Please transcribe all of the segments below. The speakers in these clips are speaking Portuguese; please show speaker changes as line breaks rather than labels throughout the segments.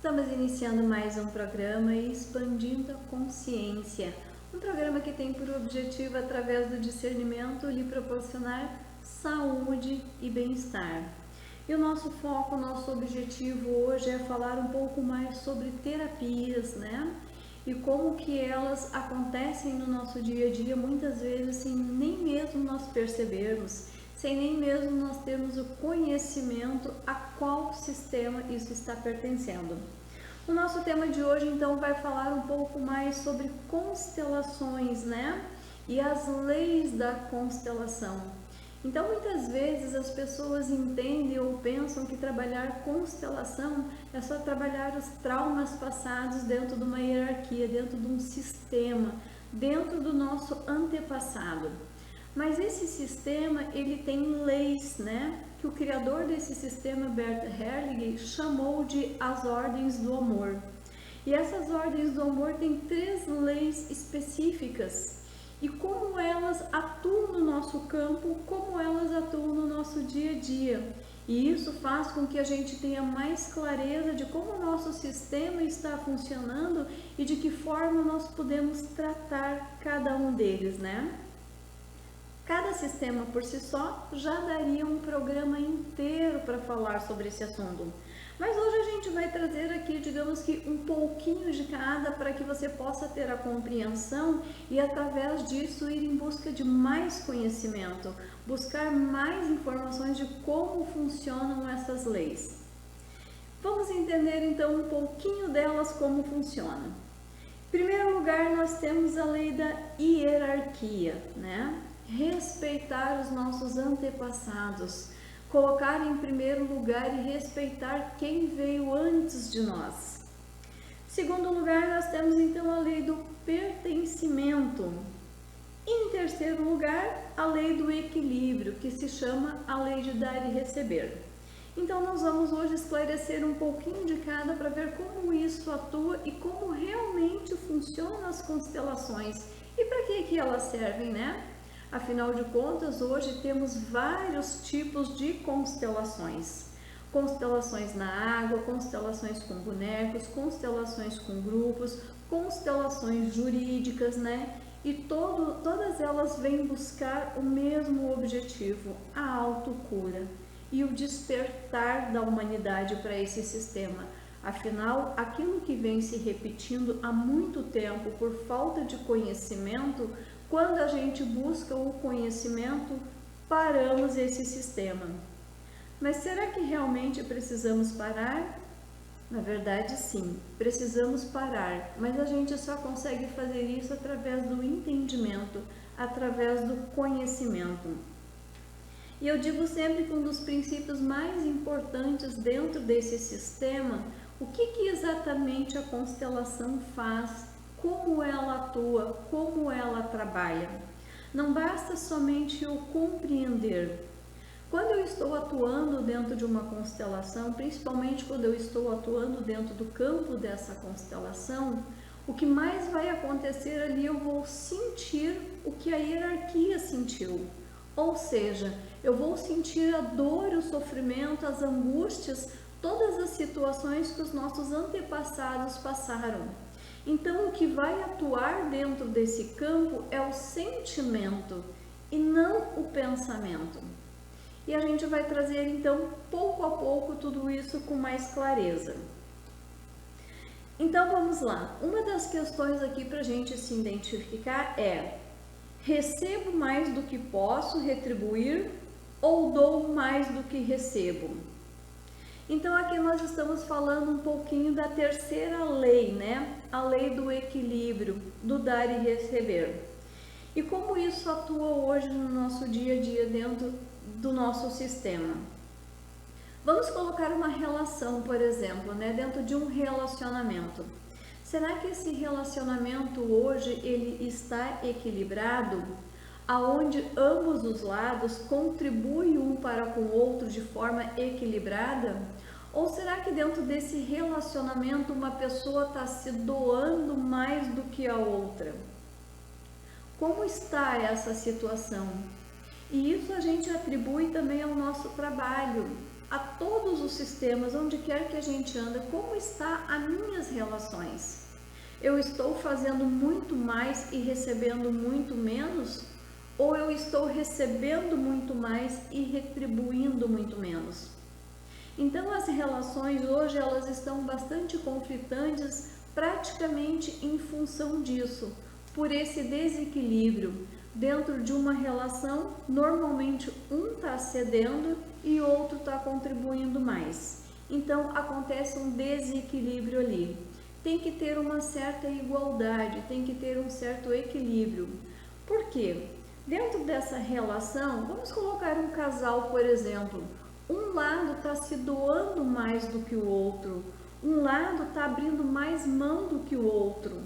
Estamos iniciando mais um programa Expandindo a Consciência, um programa que tem por objetivo, através do discernimento, lhe proporcionar saúde e bem-estar. E o nosso foco, o nosso objetivo hoje é falar um pouco mais sobre terapias, né? E como que elas acontecem no nosso dia a dia, muitas vezes sem nem mesmo nós percebermos, sem nem mesmo nós termos o conhecimento a qual sistema isso está pertencendo. O nosso tema de hoje, então, vai falar um pouco mais sobre constelações, né? E as leis da constelação. Então, muitas vezes as pessoas entendem ou pensam que trabalhar constelação é só trabalhar os traumas passados dentro de uma hierarquia, dentro de um sistema, dentro do nosso antepassado. Mas esse sistema, ele tem leis, né? Que o criador desse sistema, Bert Hellinger, chamou de as ordens do amor. E essas ordens do amor têm 3 leis específicas. E como elas atuam no nosso campo, como elas atuam no nosso dia a dia. E isso faz com que a gente tenha mais clareza de como o nosso sistema está funcionando e de que forma nós podemos tratar cada um deles, né? Cada sistema por si só já daria um programa inteiro para falar sobre esse assunto. Mas hoje a gente vai trazer aqui, digamos que um pouquinho de cada, para que você possa ter a compreensão e através disso ir em busca de mais conhecimento, buscar mais informações de como funcionam essas leis. Vamos entender então um pouquinho delas, como funcionam. Em primeiro lugar, nós temos a lei da hierarquia, né? Respeitar os nossos antepassados, colocar em primeiro lugar e respeitar quem veio antes de nós. Em segundo lugar, nós temos então a lei do pertencimento. Em terceiro lugar, a lei do equilíbrio, que se chama a lei de dar e receber. Então nós vamos hoje esclarecer um pouquinho de cada para ver como isso atua e como realmente funcionam as constelações e para que elas servem, né? Afinal de contas, hoje temos vários tipos de constelações. Constelações na água, constelações com bonecos, constelações com grupos, constelações jurídicas, né? E todas elas vêm buscar o mesmo objetivo, a autocura e o despertar da humanidade para esse sistema. Afinal, aquilo que vem se repetindo há muito tempo por falta de conhecimento, quando a gente busca o conhecimento, paramos esse sistema. Mas será que realmente precisamos parar? Na verdade, sim, precisamos parar, mas a gente só consegue fazer isso através do entendimento, através do conhecimento. E eu digo sempre que um dos princípios mais importantes dentro desse sistema, o que exatamente a constelação faz, como ela atua, como ela trabalha. Não basta somente eu compreender. Quando eu estou atuando dentro de uma constelação, principalmente quando eu estou atuando dentro do campo dessa constelação, o que mais vai acontecer ali, eu vou sentir o que a hierarquia sentiu. Ou seja, eu vou sentir a dor, o sofrimento, as angústias, todas as situações que os nossos antepassados passaram. Então, o que vai atuar dentro desse campo é o sentimento e não o pensamento. E a gente vai trazer, então, pouco a pouco, tudo isso com mais clareza. Então, vamos lá. Uma das questões aqui para a gente se identificar é: recebo mais do que posso retribuir ou dou mais do que recebo? Então aqui nós estamos falando um pouquinho da terceira lei, né? A lei do equilíbrio, do dar e receber. E como isso atua hoje no nosso dia a dia dentro do nosso sistema? Vamos colocar uma relação, por exemplo, né? Dentro de um relacionamento. Será que esse relacionamento hoje ele está equilibrado? Aonde ambos os lados contribuem um para com o outro de forma equilibrada? Ou será que dentro desse relacionamento uma pessoa está se doando mais do que a outra? Como está essa situação? E isso a gente atribui também ao nosso trabalho. a todos os sistemas, onde quer que a gente anda, como está as minhas relações? Eu estou fazendo muito mais e recebendo muito menos? Ou eu estou recebendo muito mais e retribuindo muito menos? Então as relações hoje elas estão bastante conflitantes praticamente em função disso, por esse desequilíbrio. Dentro de uma relação, normalmente um está cedendo e outro está contribuindo mais. Então acontece um desequilíbrio ali. Tem que ter uma certa igualdade, tem que ter um certo equilíbrio. Por quê? Dentro dessa relação, vamos colocar um casal, por exemplo. Um lado está se doando mais do que o outro, um lado está abrindo mais mão do que o outro.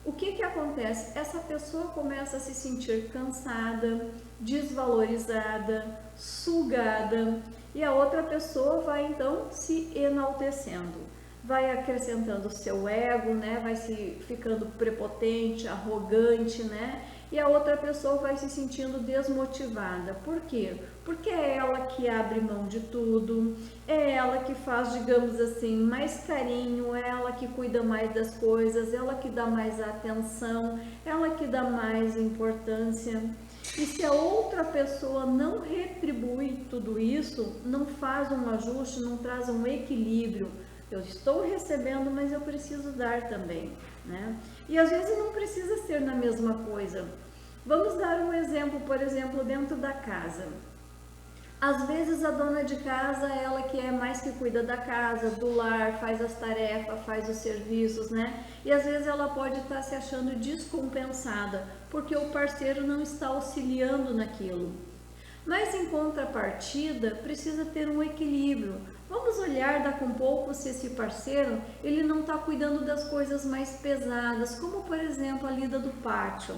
O que acontece? Essa pessoa começa a se sentir cansada, desvalorizada, sugada, e a outra pessoa vai então se enaltecendo, vai acrescentando seu ego, né? Vai se ficando prepotente, arrogante, né? E a outra pessoa vai se sentindo desmotivada. Por quê? Porque é ela que abre mão de tudo, é ela que faz, digamos assim, mais carinho, é ela que cuida mais das coisas, ela que dá mais atenção, ela que dá mais importância. E se a outra pessoa não retribui tudo isso, não faz um ajuste, não traz um equilíbrio, eu estou recebendo, mas eu preciso dar também, né? E às vezes não precisa ser na mesma coisa. Vamos dar um exemplo, por exemplo, dentro da casa. Às vezes a dona de casa, ela que é mais que cuida da casa, do lar, faz as tarefas, faz os serviços, né? E às vezes ela pode estar se achando descompensada, porque o parceiro não está auxiliando naquilo. Mas em contrapartida, precisa ter um equilíbrio. Vamos olhar daqui um pouco se esse parceiro, ele não está cuidando das coisas mais pesadas, como por exemplo a lida do pátio,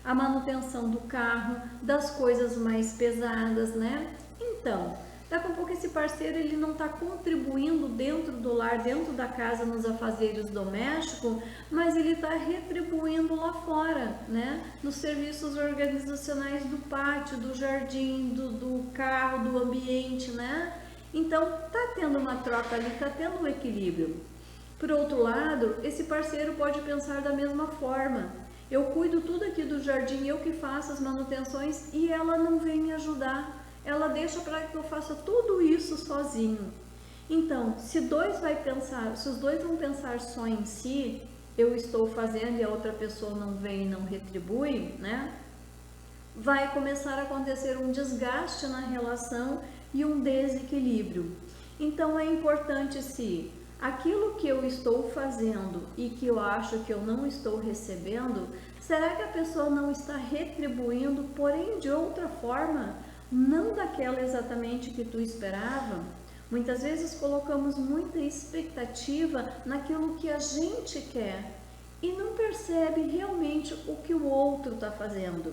a manutenção do carro, das coisas mais pesadas, né? Então, daqui a pouco esse parceiro ele não está contribuindo dentro do lar, dentro da casa, nos afazeres domésticos, mas ele está retribuindo lá fora, né? Nos serviços organizacionais do pátio, do jardim, do carro, do ambiente, né? Então, está tendo uma troca ali, está tendo um equilíbrio. Por outro lado, esse parceiro pode pensar da mesma forma. Eu cuido tudo aqui do jardim, eu que faço as manutenções e ela não vem me ajudar. Ela deixa para que eu faça tudo isso sozinho. Então, se os dois vão pensar só em si, eu estou fazendo e a outra pessoa não vem e não retribui, né? Vai começar a acontecer um desgaste na relação e um desequilíbrio. Então, é importante se aquilo que eu estou fazendo e que eu acho que eu não estou recebendo, será que a pessoa não está retribuindo, porém de outra forma? Não daquela exatamente que tu esperava. Muitas vezes colocamos muita expectativa naquilo que a gente quer e não percebe realmente o que o outro está fazendo.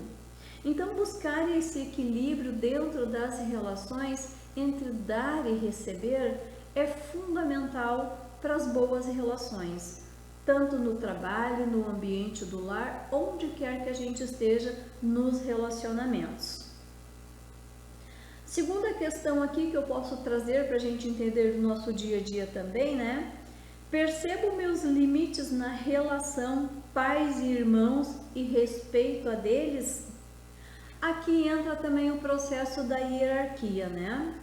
Então buscar esse equilíbrio dentro das relações entre dar e receber é fundamental para as boas relações, tanto no trabalho, no ambiente do lar, onde quer que a gente esteja nos relacionamentos. Segunda questão aqui que eu posso trazer para a gente entender do nosso dia a dia também, né? Percebo meus limites na relação pais e irmãos e respeito a deles? Aqui entra também o processo da hierarquia, né?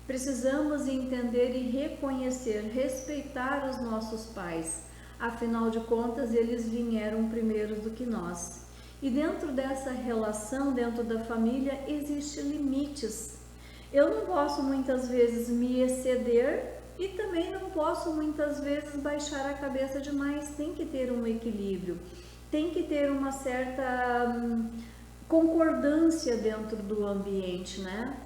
Precisamos entender e reconhecer, respeitar os nossos pais. Afinal de contas, eles vieram primeiro do que nós. E dentro dessa relação, dentro da família, existem limites. Eu não posso muitas vezes me exceder e também não posso muitas vezes baixar a cabeça demais. Tem que ter um equilíbrio, tem que ter uma certa concordância dentro do ambiente, né?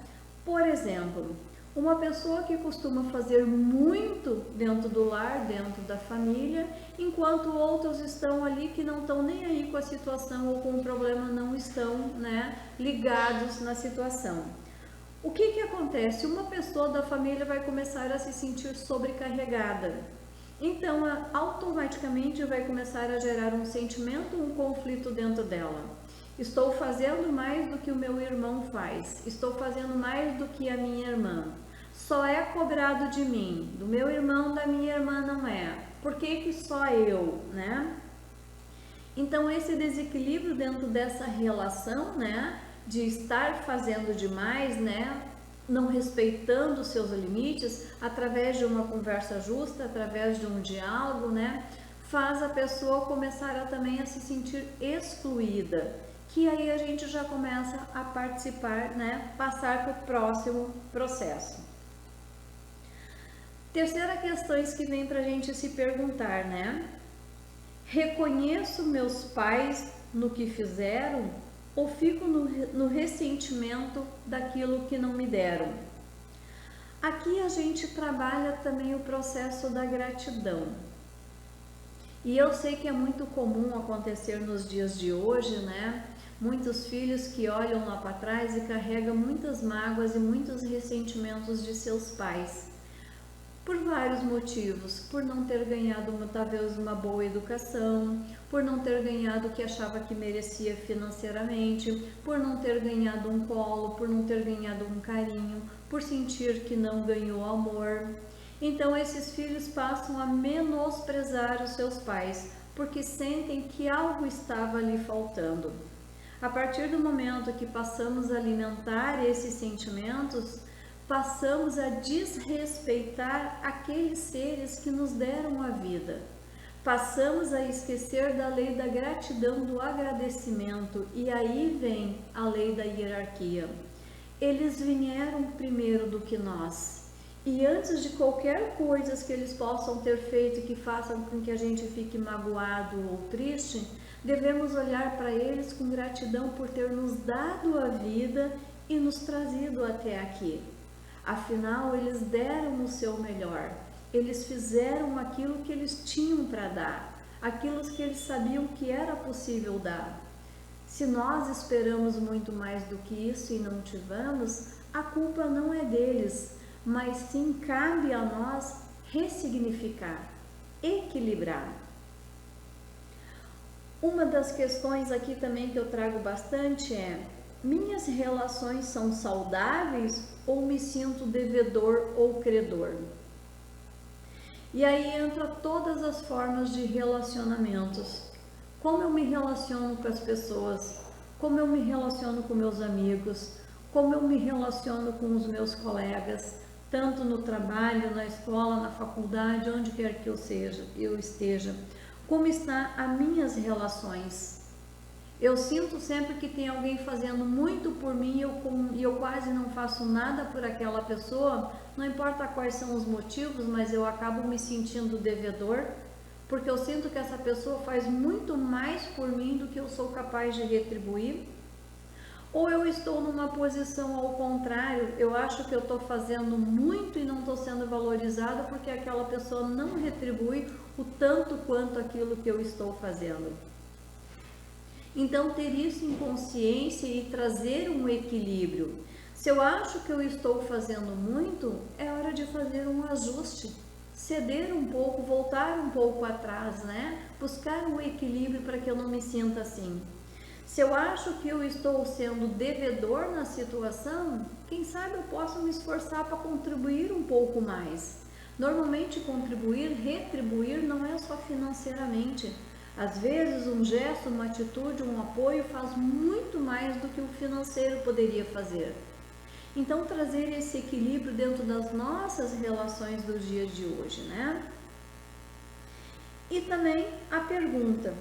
Por exemplo, uma pessoa que costuma fazer muito dentro do lar, dentro da família, enquanto outros estão ali que não estão nem aí com a situação ou com o problema, não estão, né, ligados na situação. O que acontece? Uma pessoa da família vai começar a se sentir sobrecarregada. Então, automaticamente vai começar a gerar um sentimento, um conflito dentro dela. Estou fazendo mais do que o meu irmão faz. Estou fazendo mais do que a minha irmã. só é cobrado de mim, do meu irmão, da minha irmã não é? Por que só eu, né? Então esse desequilíbrio dentro dessa relação, né, de estar fazendo demais, né, não respeitando os seus limites, através de uma conversa justa, através de um diálogo, né, faz a pessoa começar também a se sentir excluída, que aí a gente já começa a participar, né, passar para o próximo processo. Terceira questão que vem para a gente se perguntar, né? Reconheço meus pais no que fizeram ou fico no ressentimento daquilo que não me deram? Aqui a gente trabalha também o processo da gratidão. E eu sei que é muito comum acontecer nos dias de hoje, né? Muitos filhos que olham lá para trás e carregam muitas mágoas e muitos ressentimentos de seus pais. Por vários motivos, por não ter ganhado talvez uma boa educação, por não ter ganhado o que achava que merecia financeiramente, por não ter ganhado um colo, por não ter ganhado um carinho, por sentir que não ganhou amor. Então esses filhos passam a menosprezar os seus pais, porque sentem que algo estava ali faltando. A partir do momento que passamos a alimentar esses sentimentos, passamos a desrespeitar aqueles seres que nos deram a vida. Passamos a esquecer da lei da gratidão, do agradecimento, e aí vem a lei da hierarquia. Eles vieram primeiro do que nós. E antes de qualquer coisa que eles possam ter feito que façam com que a gente fique magoado ou triste, devemos olhar para eles com gratidão por ter nos dado a vida e nos trazido até aqui. Afinal, eles deram o seu melhor, eles fizeram aquilo que eles tinham para dar, aquilo que eles sabiam que era possível dar. Se nós esperamos muito mais do que isso e não tivemos, a culpa não é deles, mas sim cabe a nós ressignificar, equilibrar. Uma das questões aqui também que eu trago bastante é: minhas relações são saudáveis ou me sinto devedor ou credor? E aí entra todas as formas de relacionamentos. Como eu me relaciono com as pessoas, como eu me relaciono com meus amigos, como eu me relaciono com os meus colegas, tanto no trabalho, na escola, na faculdade, onde quer que eu esteja. Como estão as minhas relações? Eu sinto sempre que tem alguém fazendo muito por mim e eu quase não faço nada por aquela pessoa, não importa quais são os motivos, mas eu acabo me sentindo devedor, porque eu sinto que essa pessoa faz muito mais por mim do que eu sou capaz de retribuir. Ou eu estou numa posição ao contrário, eu acho que eu estou fazendo muito e não estou sendo valorizada porque aquela pessoa não retribui o tanto quanto aquilo que eu estou fazendo. Então, ter isso em consciência e trazer um equilíbrio. Se eu acho que eu estou fazendo muito, é hora de fazer um ajuste, ceder um pouco, voltar um pouco atrás, né? Buscar um equilíbrio para que eu não me sinta assim. Se eu acho que eu estou sendo devedor na situação, quem sabe eu posso me esforçar para contribuir um pouco mais. Normalmente contribuir, retribuir não é só financeiramente. Às vezes um gesto, uma atitude, um apoio faz muito mais do que o financeiro poderia fazer. Então trazer esse equilíbrio dentro das nossas relações do dia de hoje, né? E também a pergunta: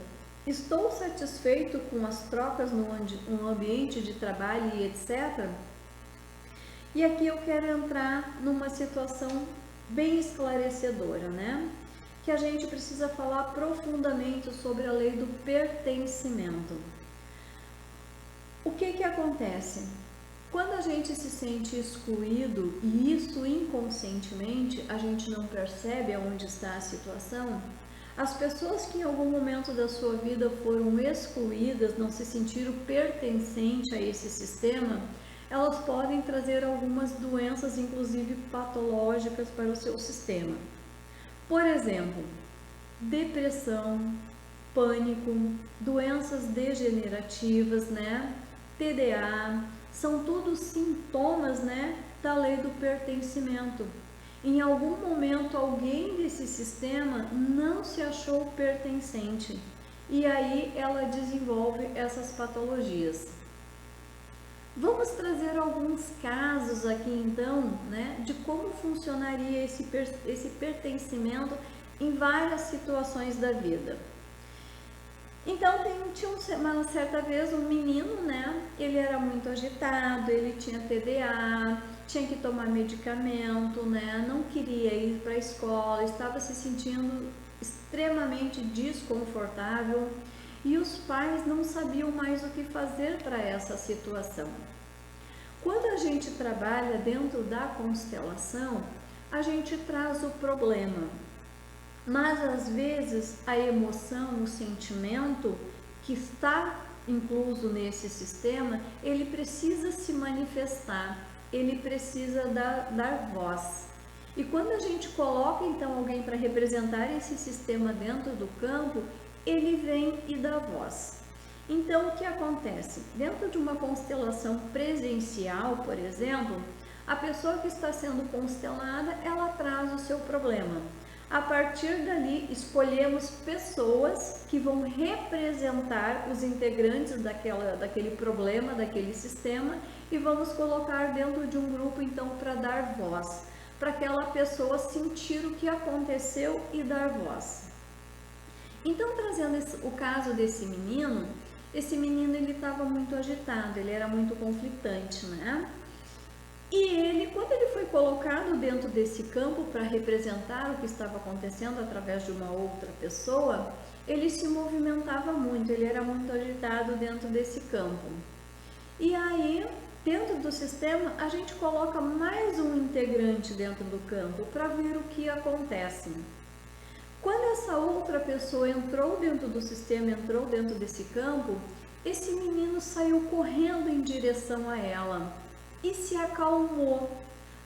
estou satisfeito com as trocas no ambiente de trabalho e etc? E aqui eu quero entrar numa situação bem esclarecedora, né? Que a gente precisa falar profundamente sobre a lei do pertencimento. O que acontece? Quando a gente se sente excluído, e isso inconscientemente, a gente não percebe aonde está a situação, as pessoas que em algum momento da sua vida foram excluídas, não se sentiram pertencentes a esse sistema, elas podem trazer algumas doenças, inclusive patológicas, para o seu sistema. Por exemplo, depressão, pânico, doenças degenerativas, né? TDA, São tudo sintomas, né, da lei do pertencimento. Em algum momento alguém desse sistema não se achou pertencente e aí ela desenvolve essas patologias. Vamos trazer alguns casos aqui então, né, de como funcionaria esse pertencimento em várias situações da vida. Então, tinha uma certa vez um menino, né, ele era muito agitado, ele tinha TDA, tinha que tomar medicamento, né, não queria ir para a escola, estava se sentindo extremamente desconfortável e os pais não sabiam mais o que fazer para essa situação. Quando a gente trabalha dentro da constelação, a gente traz o problema. Mas às vezes a emoção, o sentimento que está incluso nesse sistema, ele precisa se manifestar, ele precisa dar voz. E quando a gente coloca então alguém para representar esse sistema dentro do campo, ele vem e dá voz. Então o que acontece? Dentro de uma constelação presencial, por exemplo, a pessoa que está sendo constelada, ela traz o seu problema. A partir dali, escolhemos pessoas que vão representar os integrantes daquele problema, daquele sistema e vamos colocar dentro de um grupo, então, para dar voz, para aquela pessoa sentir o que aconteceu e dar voz. Então, trazendo o caso desse menino, ele estava muito agitado, ele era muito conflitante, né? E ele, quando ele foi colocado dentro desse campo para representar o que estava acontecendo através de uma outra pessoa, ele se movimentava muito, ele era muito agitado dentro desse campo. E aí, dentro do sistema, a gente coloca mais um integrante dentro do campo para ver o que acontece. Quando essa outra pessoa entrou dentro do sistema, entrou dentro desse campo, esse menino saiu correndo em direção a ela e se acalmou,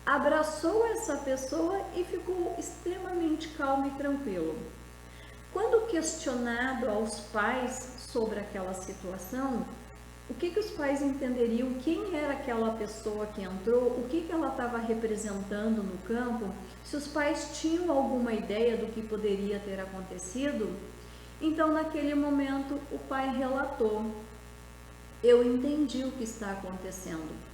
abraçou essa pessoa e ficou extremamente calmo e tranquilo. Quando questionado aos pais sobre aquela situação, o que os pais entenderiam, quem era aquela pessoa que entrou, o que ela estava representando no campo, se os pais tinham alguma ideia do que poderia ter acontecido, então naquele momento o pai relatou: eu entendi o que está acontecendo.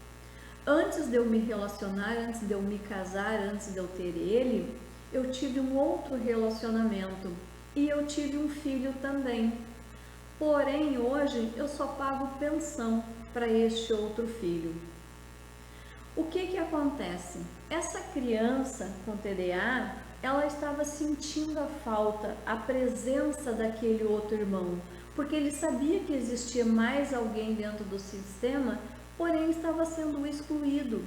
Antes de eu me relacionar, antes de eu me casar, antes de eu ter ele, eu tive um outro relacionamento e eu tive um filho também. Porém, hoje eu só pago pensão para este outro filho. O que acontece? Essa criança com TDA, ela estava sentindo a falta, a presença daquele outro irmão, porque ele sabia que existia mais alguém dentro do sistema, porém estava sendo excluído.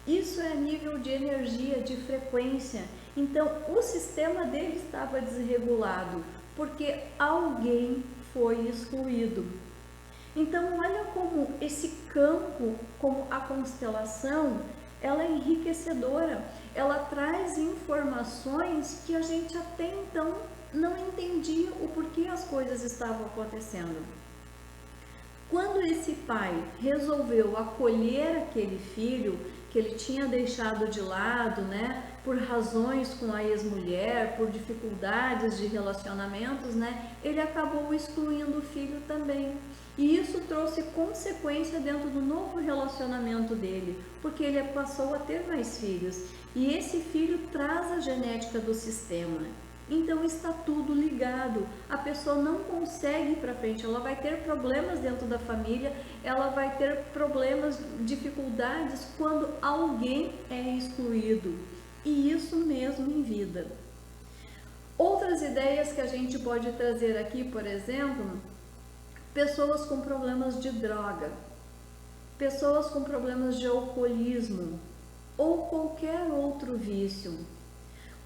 Isso é a nível de energia, de frequência. Então, o sistema dele estava desregulado, porque alguém foi excluído. Então, olha como esse campo, como a constelação, ela é enriquecedora. Ela traz informações que a gente até então não entendia o porquê as coisas estavam acontecendo. Quando esse pai resolveu acolher aquele filho que ele tinha deixado de lado, né, por razões com a ex-mulher, por dificuldades de relacionamentos, né, ele acabou excluindo o filho também. E isso trouxe consequência dentro do novo relacionamento dele, porque ele passou a ter mais filhos. E esse filho traz a genética do sistema. Então está tudo ligado, a pessoa não consegue ir para frente, ela vai ter problemas dentro da família, ela vai ter problemas, dificuldades quando alguém é excluído, e isso mesmo em vida. Outras ideias que a gente pode trazer aqui, por exemplo, pessoas com problemas de droga, pessoas com problemas de alcoolismo ou qualquer outro vício.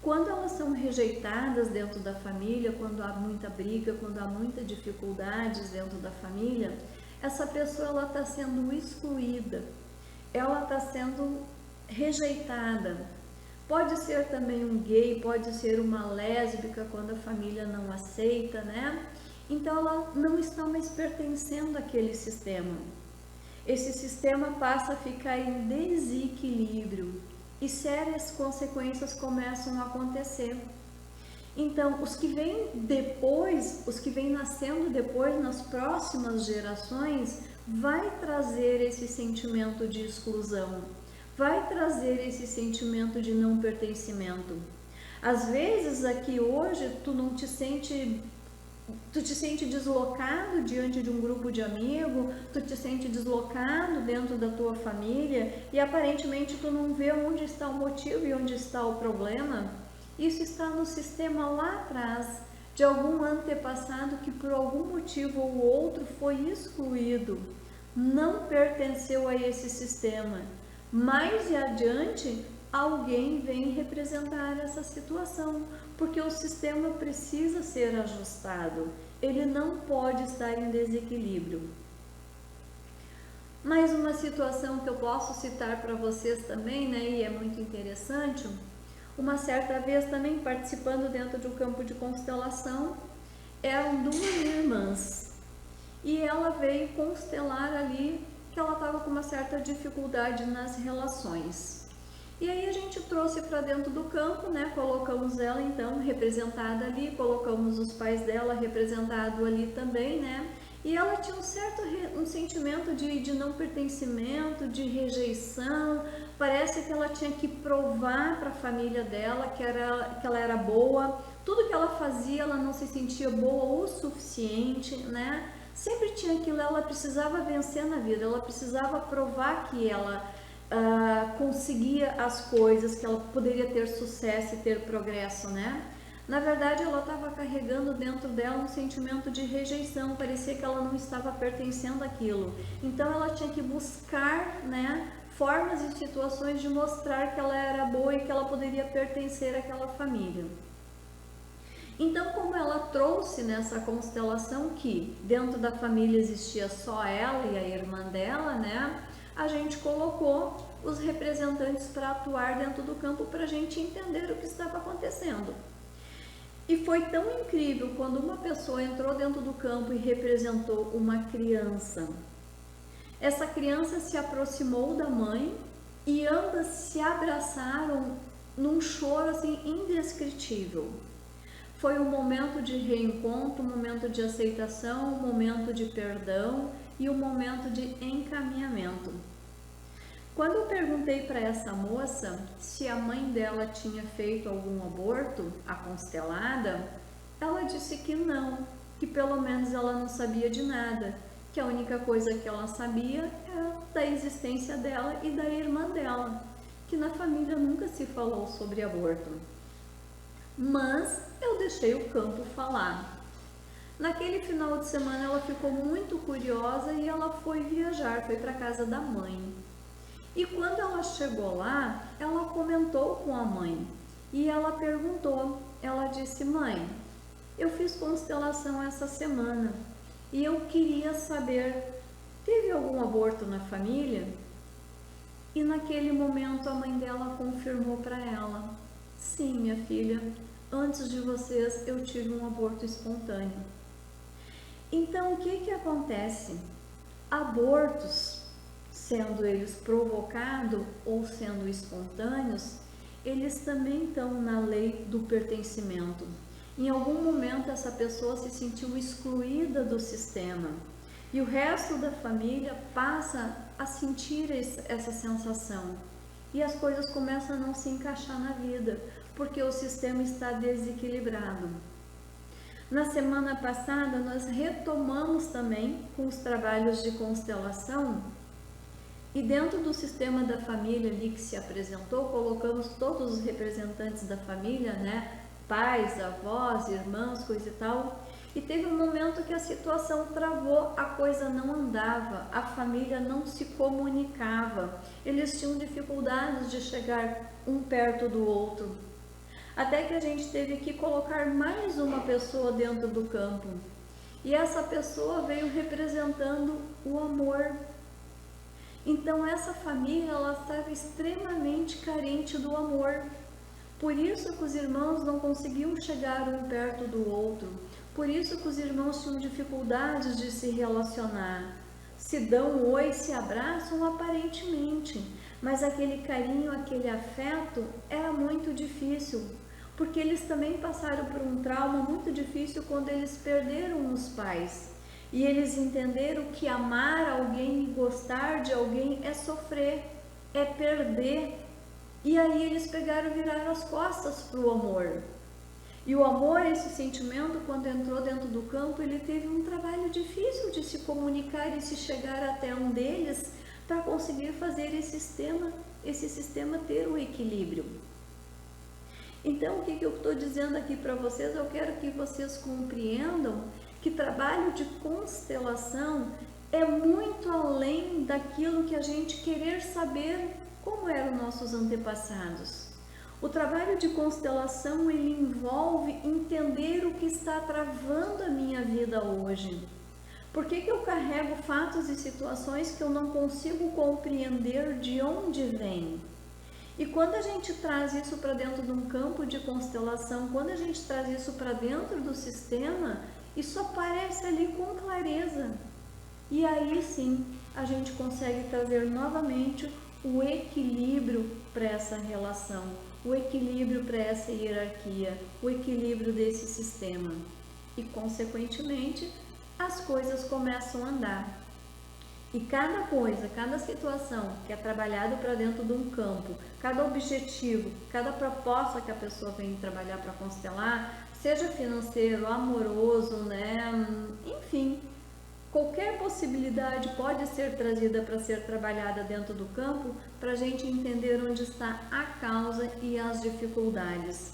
Quando elas são rejeitadas dentro da família, quando há muita briga, quando há muitas dificuldades dentro da família, essa pessoa ela está sendo excluída, ela está sendo rejeitada. Pode ser também um gay, pode ser uma lésbica quando a família não aceita, né? Então ela não está mais pertencendo àquele sistema. esse sistema passa a ficar em desequilíbrio e sérias consequências começam a acontecer. Então, os que vêm depois, os que vêm nascendo depois, nas próximas gerações, vai trazer esse sentimento de exclusão, vai trazer esse sentimento de não pertencimento. Às vezes, aqui hoje, tu te sente deslocado diante de um grupo de amigos, tu te sente deslocado dentro da tua família e aparentemente tu não vê onde está o motivo e onde está o problema. Isso está no sistema lá atrás, de algum antepassado que por algum motivo ou outro foi excluído, não pertenceu a esse sistema. Mais adiante, alguém vem representar essa situação, porque o sistema precisa ser ajustado, ele não pode estar em desequilíbrio. Mais uma situação que eu posso citar para vocês também, né, e é muito interessante. Uma certa vez também participando dentro de um campo de constelação, eram duas irmãs e ela veio constelar ali que ela estava com uma certa dificuldade nas relações. E aí a gente trouxe para dentro do campo, né? Colocamos ela então representada ali, colocamos os pais dela representado ali também, né? E ela tinha um sentimento de não pertencimento, de rejeição. Parece que ela tinha que provar para a família dela que ela era boa. Tudo que ela fazia, ela não se sentia boa o suficiente, né? Sempre tinha aquilo, ela precisava vencer na vida, ela precisava provar que ela conseguia as coisas, que ela poderia ter sucesso e ter progresso, né? Na verdade, ela estava carregando dentro dela um sentimento de rejeição, parecia que ela não estava pertencendo àquilo. Então, ela tinha que buscar, né, formas e situações de mostrar que ela era boa e que ela poderia pertencer àquela família. Então, como ela trouxe nessa constelação que dentro da família existia só ela e a irmã dela, né, a gente colocou os representantes para atuar dentro do campo para a gente entender o que estava acontecendo. E foi tão incrível quando uma pessoa entrou dentro do campo e representou uma criança. Essa criança se aproximou da mãe e ambas se abraçaram num choro assim indescritível. Foi um momento de reencontro, um momento de aceitação, um momento de perdão e um momento de encaminhamento. Quando eu perguntei para essa moça se a mãe dela tinha feito algum aborto, a constelada, ela disse que não, que pelo menos ela não sabia de nada, que a única coisa que ela sabia era da existência dela e da irmã dela, que na família nunca se falou sobre aborto. Mas eu deixei o campo falar. Naquele final de semana ela ficou muito curiosa e ela foi viajar, foi para a casa da mãe. E quando ela chegou lá, ela comentou com a mãe e ela perguntou, ela disse: mãe, eu fiz constelação essa semana e eu queria saber, teve algum aborto na família? E naquele momento a mãe dela confirmou para ela: sim, minha filha, antes de vocês eu tive um aborto espontâneo. Então o que acontece? Abortos, sendo eles provocados ou sendo espontâneos, eles também estão na lei do pertencimento. Em algum momento essa pessoa se sentiu excluída do sistema e o resto da família passa a sentir essa sensação e as coisas começam a não se encaixar na vida, porque o sistema está desequilibrado. Na semana passada nós retomamos também com os trabalhos de constelação. E dentro do sistema da família ali que se apresentou, colocamos todos os representantes da família, né? Pais, avós, irmãos, coisa e tal. E teve um momento que a situação travou, a coisa não andava, a família não se comunicava. Eles tinham dificuldades de chegar um perto do outro. Até que a gente teve que colocar mais uma pessoa dentro do campo. E essa pessoa veio representando o amor. Então essa família ela estava extremamente carente do amor. Por isso que os irmãos não conseguiam chegar um perto do outro. Por isso que os irmãos tinham dificuldades de se relacionar. se dão um oi, se abraçam aparentemente, mas aquele carinho, aquele afeto era muito difícil, porque eles também passaram por um trauma muito difícil quando eles perderam os pais. E eles entenderam que amar alguém e gostar de alguém é sofrer, é perder. E aí eles pegaram e viraram as costas para o amor. E o amor, esse sentimento, quando entrou dentro do campo, ele teve um trabalho difícil de se comunicar e se chegar até um deles para conseguir fazer esse sistema ter o equilíbrio. Então, o que eu estou dizendo aqui para vocês? Eu quero que vocês compreendam que trabalho de constelação é muito além daquilo que a gente querer saber como eram nossos antepassados. O trabalho de constelação, ele envolve entender o que está travando a minha vida hoje. Por que eu carrego fatos e situações que eu não consigo compreender de onde vem? E quando a gente traz isso para dentro de um campo de constelação, quando a gente traz isso para dentro do sistema, isso aparece ali com clareza. E aí sim, a gente consegue trazer novamente o equilíbrio para essa relação, o equilíbrio para essa hierarquia, o equilíbrio desse sistema. E, consequentemente, as coisas começam a andar. E cada coisa, cada situação que é trabalhado para dentro de um campo, cada objetivo, cada proposta que a pessoa vem trabalhar para constelar, seja financeiro, amoroso, né? Enfim, qualquer possibilidade pode ser trazida para ser trabalhada dentro do campo para a gente entender onde está a causa e as dificuldades.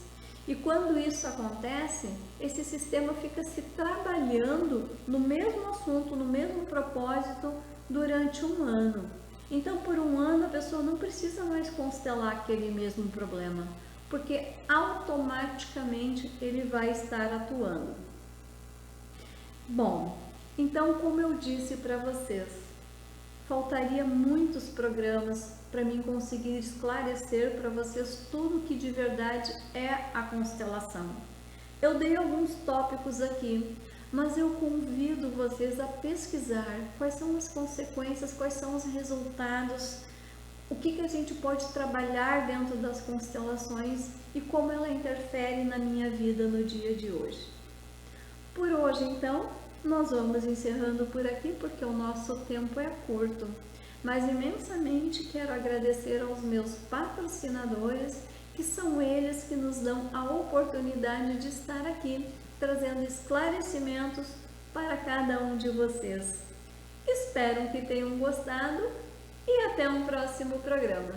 E quando isso acontece, esse sistema fica se trabalhando no mesmo assunto, no mesmo propósito durante um ano. Então, por um ano, a pessoa não precisa mais constelar aquele mesmo problema, porque automaticamente ele vai estar atuando. Bom, então, como eu disse para vocês, faltaria muitos programas para mim conseguir esclarecer para vocês tudo que de verdade é a constelação. Eu dei alguns tópicos aqui, mas eu convido vocês a pesquisar quais são as consequências, quais são os resultados, o que a gente pode trabalhar dentro das constelações e como ela interfere na minha vida no dia de hoje. Por hoje, então, nós vamos encerrando por aqui porque o nosso tempo é curto, mas imensamente quero agradecer aos meus patrocinadores, que são eles que nos dão a oportunidade de estar aqui, trazendo esclarecimentos para cada um de vocês. Espero que tenham gostado e até um próximo programa.